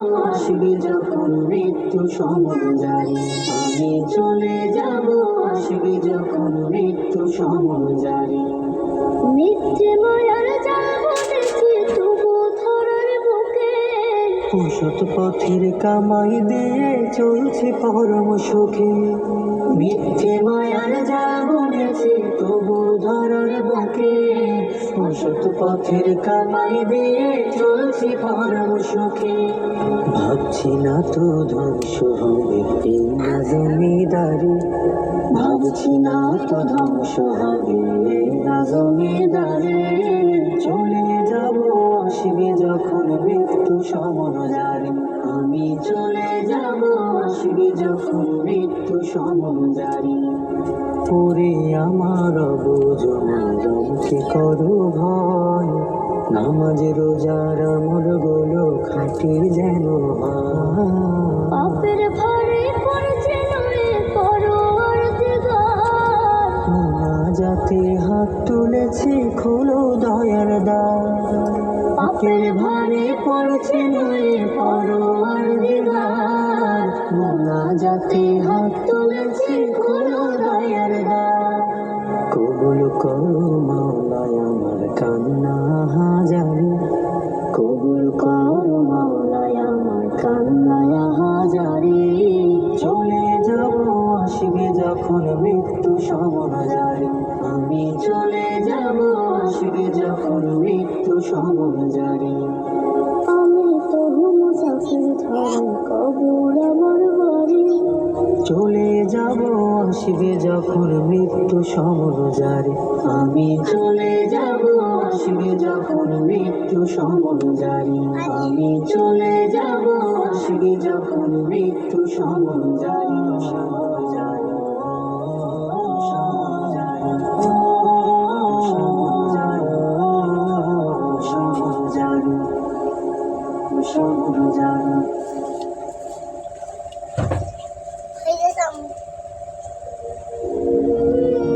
আসবে যখন মৃত্যু সমজারি, আমি চলে যাব। আসবে যখন মৃত্যু সমজারি, মিথ্যে মায়ার জাল বুনেছি তবু ধরার বুকে, অসৎ পথের কামাই দিয়ে চলছে পরম সুখে। মিথ্যে মায়ার জাল বুনেছি তবু ধরার বুকে, অসৎ পথের কামাই দিয়ে চলছে পরম সুখে। ভাবছি না তো ধ্বংস হবে এই না জমিদারি, ভাবছি না তো ধ্বংস হবে এই না জমিদারি। চলে যাব আসবে যখন মৃত্যু সমজারি, আমি চলে যাব। আসবে যখন মৃত্যু সমজারি, ওরে আমার অবুঝ মনকে করো ভয়, নামাজ রোজার আমল গুলো খাটি যেন হয়। পাপের ভারে পড়ছে নয়ে পরোয়ার দিগার, মোনাজাতে হাত তুলেছি খোলো দয়ার দ্বার। পাপের ভারে পড়ছে নয়ে পরোয়ার দিগার, মোনাজাতে হাত তুলেছি খোলো দয়ার দ্বার। কবুল করো মাওলায় আমার কান্না হাজারি, কবুল করো মাওলায় আমার কান্না হাজারি। চলে যাব আসবে যখন মৃত্যু সমজারি, আমি চলে যাব। আসবে যখন মৃত্যু সমজারি, আমি তো মুসাফির ধরে কবর আমার বাড়ি, চলে যাব আসবে যখন মৃত্যু সমজারি, আমি চলে যাব। আসবে যখন মৃত্যু সমজারি, আমি চলে যাব। আসবে যখন মৃত্যু সমজারি, সমজারি, সমজারি, সমজারি, সমজারি, সমজারি।